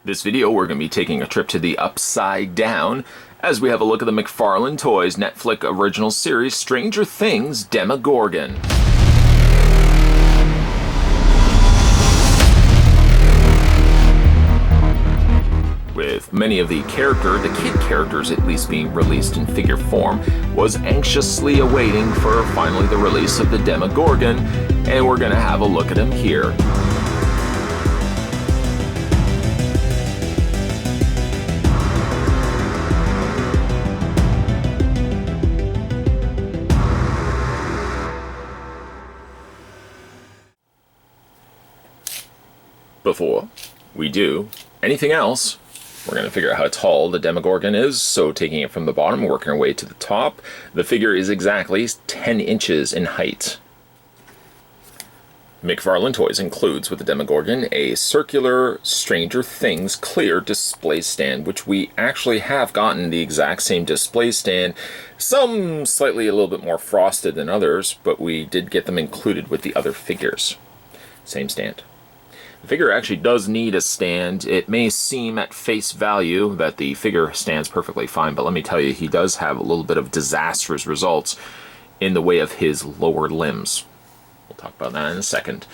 This video, we're going to be taking a trip to the Upside Down as we have a look at the McFarlane Toys Netflix original series, Stranger Things Demogorgon. With many of the kid characters at least being released in figure form, was anxiously awaiting for finally the release of the Demogorgon, and we're going to have a look at him here. Before we do anything else, we're going to figure out how tall the Demogorgon is. So taking it from the bottom, working our way to the top, the figure is exactly 10 inches in height. McFarlane Toys includes with the Demogorgon a circular Stranger Things clear display stand, which we actually have gotten the exact same display stand, some slightly a little bit more frosted than others, but we did get them included with the other figures. Same stand. The figure actually does need a stand. It may seem at face value that the figure stands perfectly fine, but let me tell you, he does have a little bit of disastrous results in the way of his lower limbs. We'll talk about that in a second.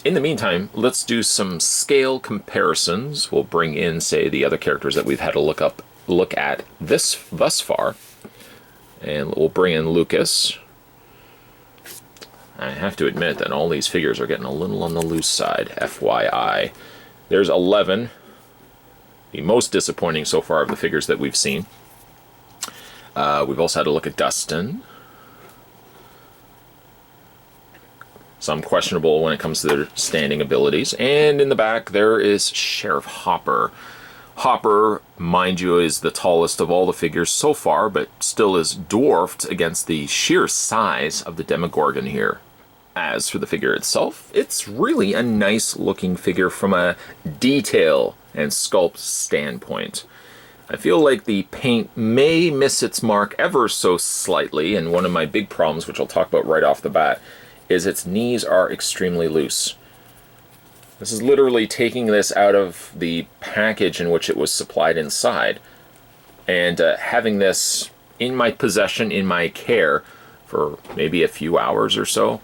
In the meantime, let's do some scale comparisons. We'll bring in, say, the other characters that we've had a look at thus far. And we'll bring in Lucas. I have to admit that all these figures are getting a little on the loose side, FYI. There's 11, the most disappointing so far of the figures that we've seen. We've also had a look at Dustin. Some questionable when it comes to their standing abilities. And in the back, there is Sheriff Hopper. Hopper, mind you, is the tallest of all the figures so far, but still is dwarfed against the sheer size of the Demogorgon here. As for the figure itself, it's really a nice looking figure from a detail and sculpt standpoint. I feel like the paint may miss its mark ever so slightly, and one of my big problems, which I'll talk about right off the bat, is its knees are extremely loose. This is literally taking this out of the package in which it was supplied inside, and having this in my possession, in my care, for maybe a few hours or so,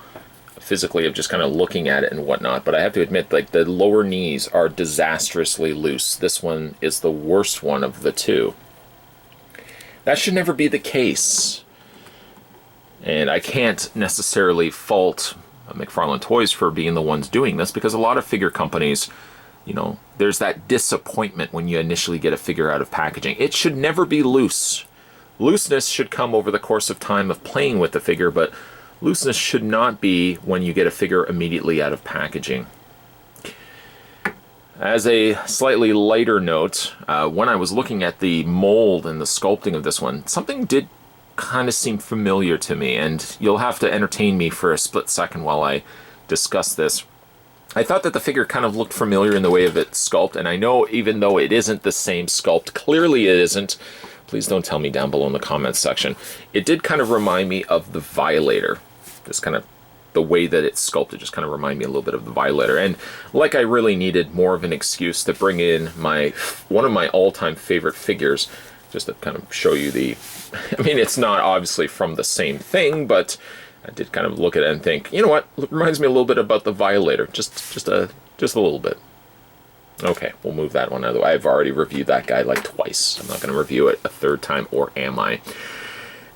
physically of just kind of looking at it and whatnot. But I have to admit, like, the lower knees are disastrously loose. This one is the worst one of the two. That should never be the case. And I can't necessarily fault McFarlane Toys for being the ones doing this, because a lot of figure companies, you know, there's that disappointment when you initially get a figure out of packaging. It should never be loose. Looseness should come over the course of time of playing with the figure, but looseness should not be when you get a figure immediately out of packaging. As a slightly lighter note, when I was looking at the mold and the sculpting of this one, something did kind of seem familiar to me, and you'll have to entertain me for a split second while I discuss this. I thought that the figure kind of looked familiar in the way of its sculpt, and I know even though it isn't the same sculpt, clearly it isn't. Please don't tell me down below in the comments section. It did kind of remind me of the Violator. This kind of, the way that it's sculpted just kind of reminded me a little bit of the Violator. And like I really needed more of an excuse to bring in one of my all-time favorite figures, just to kind of show you the, I mean, it's not obviously from the same thing, but I did kind of look at it and think, you know what, it reminds me a little bit about the Violator, just a little bit. Okay, we'll move that one out of the way. I've already reviewed that guy like twice. I'm not going to review it a third time, or am I?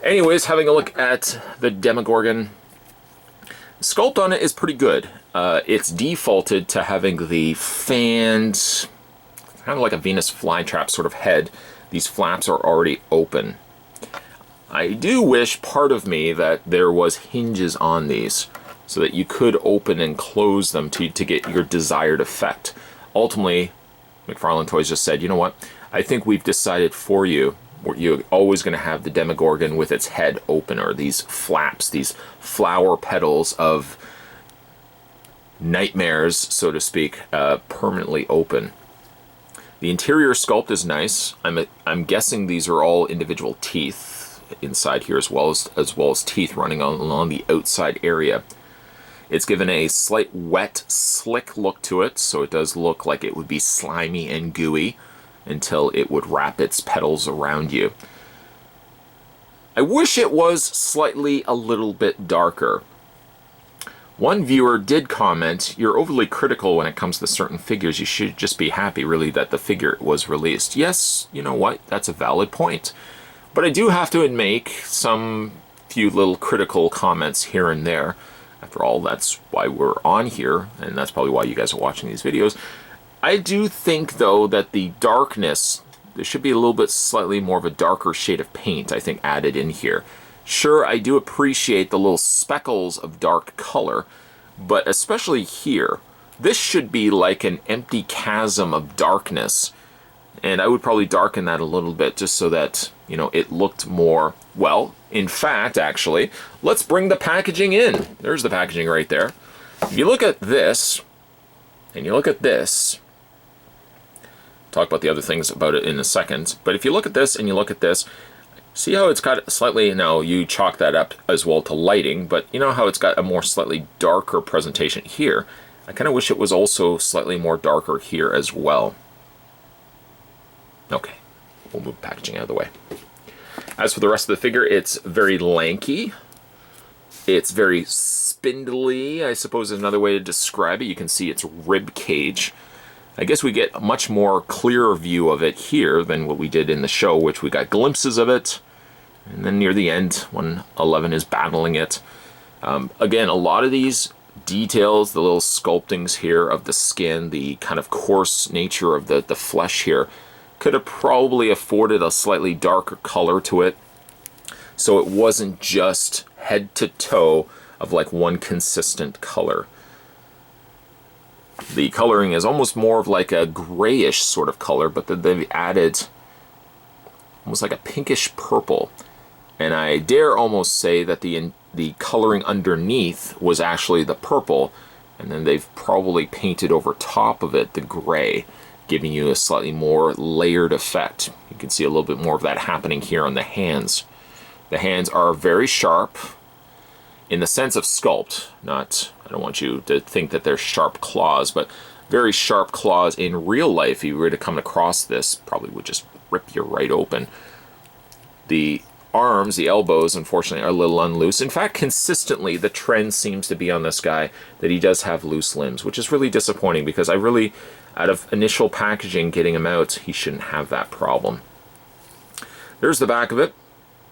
Anyways, having a look at the Demogorgon, sculpt on it is pretty good. It's defaulted to having the fanned, kind of like a Venus flytrap sort of head. These flaps are already open. I do wish, part of me, that there was hinges on these so that you could open and close them to get your desired effect. Ultimately, McFarlane Toys just said, you know what, I think we've decided for you, you're always going to have the Demogorgon with its head open, or these flaps, these flower petals of nightmares, so to speak, permanently open. The interior sculpt is nice. I'm guessing these are all individual teeth inside here, as well as teeth running along the outside area. It's given a slight wet, slick look to it, so it does look like it would be slimy and gooey until it would wrap its petals around you. I wish it was slightly a little bit darker. One viewer did comment, "You're overly critical when it comes to certain figures. You should just be happy, really, that the figure was released." Yes, you know what? That's a valid point. But I do have to make some few little critical comments here and there. After all, that's why we're on here, and that's probably why you guys are watching these videos. I do think, though, that the darkness, there should be a little bit slightly more of a darker shade of paint, I think, added in here. Sure, I do appreciate the little speckles of dark color, but especially here, this should be like an empty chasm of darkness. And I would probably darken that a little bit just so that, you know, it looked more, well, in fact, actually, let's bring the packaging in. There's the packaging right there. If you look at this, and you look at this, talk about the other things about it in a second, but if you look at this and you look at this, see how it's got slightly, now you chalk that up as well to lighting, but you know how it's got a more slightly darker presentation here? I kind of wish it was also slightly more darker here as well. Okay, we'll move packaging out of the way. As for the rest of the figure, it's very lanky. It's very spindly, I suppose is another way to describe it. You can see its rib cage. I guess we get a much more clearer view of it here than what we did in the show, which we got glimpses of it. And then near the end, when 11 is battling it. Again, a lot of these details, the little sculptings here of the skin, the kind of coarse nature of the flesh here, could have probably afforded a slightly darker color to it, so it wasn't just head to toe of like one consistent color. The coloring is almost more of like a grayish sort of color, but then they've added almost like a pinkish purple. And I dare almost say that the coloring underneath was actually the purple, and then they've probably painted over top of it the gray, giving you a slightly more layered effect. You can see a little bit more of that happening here on the hands. The hands are very sharp in the sense of sculpt, not, I don't want you to think that they're sharp claws, but very sharp claws in real life. If you were to come across this, probably would just rip you right open. The arms, the elbows, unfortunately, are a little unloose. In fact, consistently, the trend seems to be on this guy that he does have loose limbs, which is really disappointing because I really, out of initial packaging, getting him out, he shouldn't have that problem. There's the back of it.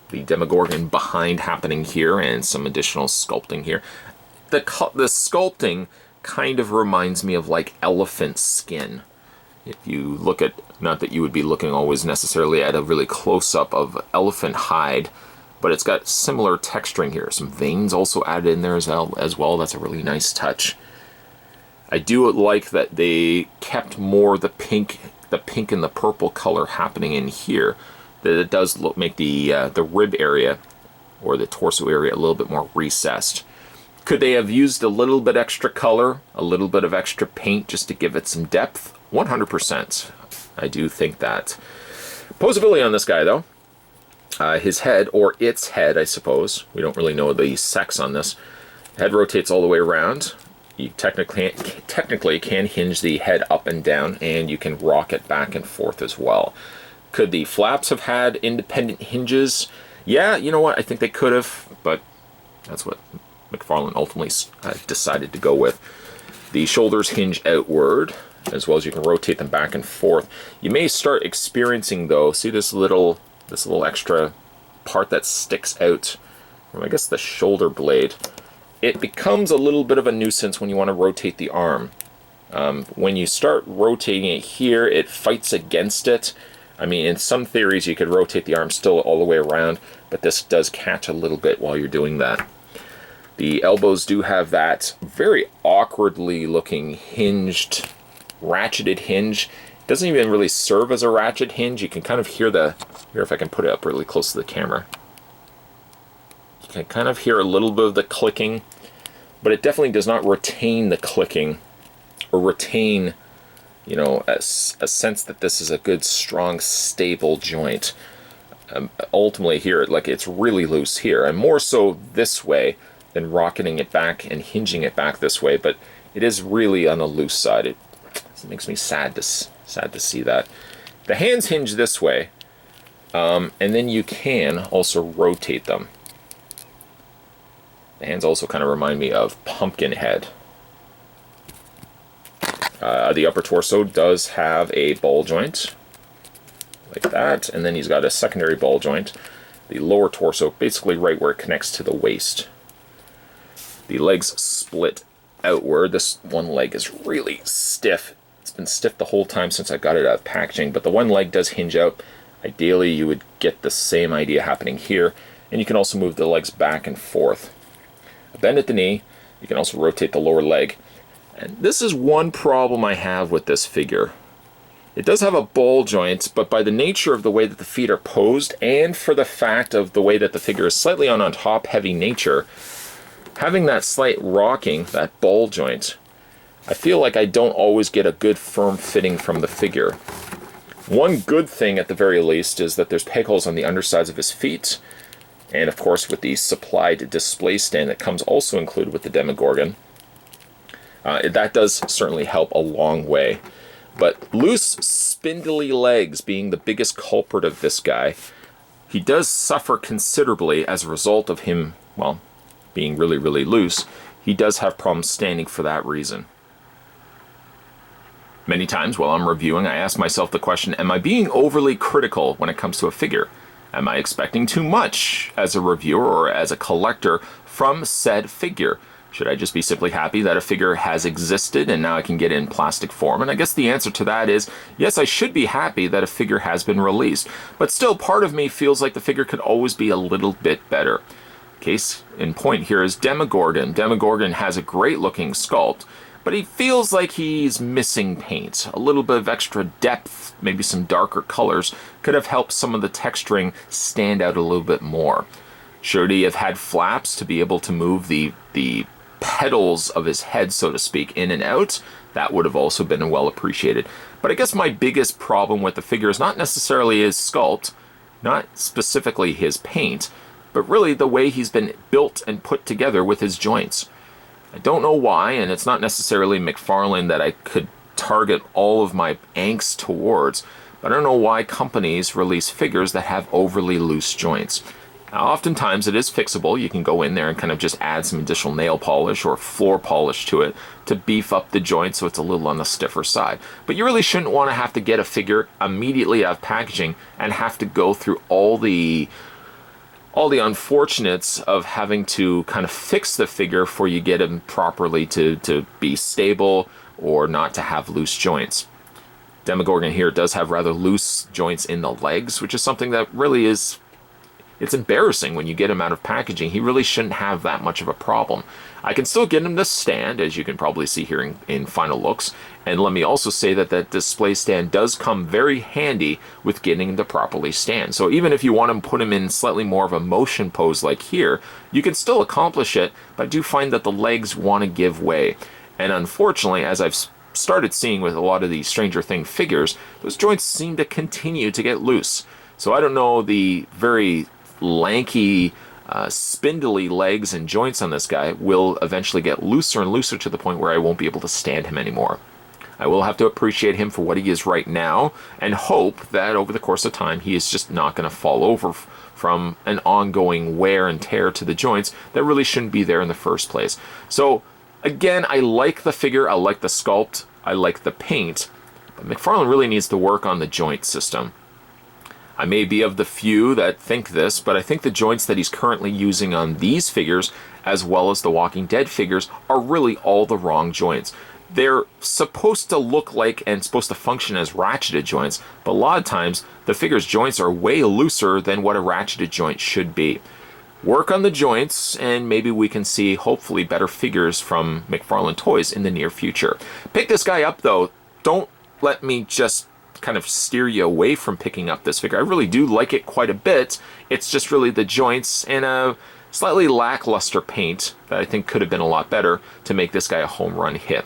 The Demogorgon behind happening here and some additional sculpting here. The sculpting kind of reminds me of like elephant skin. If you look at, not that you would be looking always necessarily at a really close-up of elephant hide, but it's got similar texturing here. Some veins also added in there as well. That's a really nice touch. I do like that they kept more the pink and the purple color happening in here. That it does make the rib area or the torso area a little bit more recessed. Could they have used a little bit extra color, a little bit of extra paint just to give it some depth? 100%. I do think that. Posability on this guy, though. His head, or its head, I suppose. We don't really know the sex on this. Head rotates all the way around. You technically can hinge the head up and down, and you can rock it back and forth as well. Could the flaps have had independent hinges? Yeah, you know what? I think they could have, but that's what McFarlane ultimately decided to go with. The shoulders hinge outward, as well as you can rotate them back and forth. You may start experiencing, though, see this little extra part that sticks out from, I guess, the shoulder blade. It becomes a little bit of a nuisance when you want to rotate the arm. When you start rotating it here, it fights against it. I mean, in some theories, you could rotate the arm still all the way around, but this does catch a little bit while you're doing that. The elbows do have that very awkwardly looking hinged, ratcheted hinge. It doesn't even really serve as a ratchet hinge. You can kind of hear here, if I can put it up really close to the camera. You can kind of hear a little bit of the clicking, but it definitely does not retain the clicking or retain, you know, a sense that this is a good, strong, stable joint. Ultimately here, like, it's really loose here, and more so this way than rocketing it back and hinging it back this way, but it is really on the loose side. It makes me sad to see that. The hands hinge this way, and then you can also rotate them. The hands also kind of remind me of Pumpkinhead. The upper torso does have a ball joint, like that, and then he's got a secondary ball joint. The lower torso, basically right where it connects to the waist. The legs split outward. This one leg is really stiff. It's been stiff the whole time since I got it out of packaging, but the one leg does hinge out. Ideally, you would get the same idea happening here, and you can also move the legs back and forth. A bend at the knee. You can also rotate the lower leg. And this is one problem I have with this figure. It does have a ball joint, but by the nature of the way that the feet are posed, and for the fact of the way that the figure is slightly on top-heavy nature, having that slight rocking, that ball joint, I feel like I don't always get a good firm fitting from the figure. One good thing, at the very least, is that there's peg holes on the undersides of his feet, and of course with the supplied display stand that comes also included with the Demogorgon. That does certainly help a long way. But loose, spindly legs being the biggest culprit of this guy, he does suffer considerably as a result of him, well, being really, really loose. He does have problems standing for that reason. Many times while I'm reviewing, I ask myself the question, am I being overly critical when it comes to a figure? Am I expecting too much as a reviewer or as a collector from said figure? Should I just be simply happy that a figure has existed and now I can get it in plastic form? And I guess the answer to that is, yes, I should be happy that a figure has been released. But still, part of me feels like the figure could always be a little bit better. Case in point here is Demogorgon. Demogorgon has a great looking sculpt, but he feels like he's missing paint. A little bit of extra depth, maybe some darker colors, could have helped some of the texturing stand out a little bit more. Should he have had flaps to be able to move the petals of his head, so to speak, in and out? That would have also been well appreciated. But I guess my biggest problem with the figure is not necessarily his sculpt, not specifically his paint, but really the way he's been built and put together with his joints. I don't know why, and it's not necessarily McFarlane that I could target all of my angst towards, but I don't know why companies release figures that have overly loose joints. Now, oftentimes it is fixable. You can go in there and kind of just add some additional nail polish or floor polish to it to beef up the joint so it's a little on the stiffer side. But you really shouldn't want to have to get a figure immediately out of packaging and have to go through all the unfortunates of having to kind of fix the figure before you get him properly to be stable or not to have loose joints. Demogorgon here does have rather loose joints in the legs, which is something that really is... It's embarrassing when you get him out of packaging. He really shouldn't have that much of a problem. I can still get him to stand, as you can probably see here in final looks. And let me also say that that display stand does come very handy with getting him to properly stand. So even if you want to put him in slightly more of a motion pose like here, you can still accomplish it, but I do find that the legs want to give way. And unfortunately, as I've started seeing with a lot of these Stranger Things figures, those joints seem to continue to get loose. So I don't know, the very lanky, spindly legs and joints on this guy will eventually get looser and looser to the point where I won't be able to stand him anymore. I will have to appreciate him for what he is right now and hope that over the course of time he is just not going to fall over from an ongoing wear and tear to the joints that really shouldn't be there in the first place. So again, I like the figure, I like the sculpt, I like the paint, but McFarlane really needs to work on the joint system. I may be of the few that think this, but I think the joints that he's currently using on these figures, as well as the Walking Dead figures, are really all the wrong joints. They're supposed to look like and supposed to function as ratcheted joints, but a lot of times the figure's joints are way looser than what a ratcheted joint should be. Work on the joints, and maybe we can see, hopefully, better figures from McFarlane Toys in the near future. Pick this guy up, though. Don't let me just kind of steer you away from picking up this figure. I really do like it quite a bit. It's just really the joints and a slightly lackluster paint that I think could have been a lot better to make this guy a home run hit.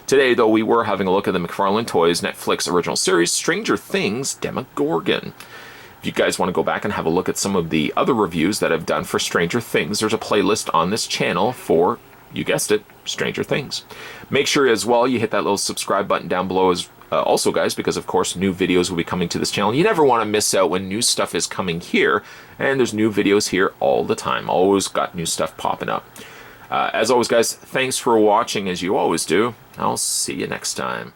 Today, though, we were having a look at the McFarlane Toys Netflix original series, Stranger Things Demogorgon. If you guys want to go back and have a look at some of the other reviews that I've done for Stranger Things, there's a playlist on this channel for, you guessed it, Stranger Things. Make sure as well you hit that little subscribe button down below as also, guys, because of course new videos will be coming to this channel. You never want to miss out when new stuff is coming here, and there's new videos here all the time. Always got new stuff popping up. As always, guys, thanks for watching as you always do. I'll see you next time.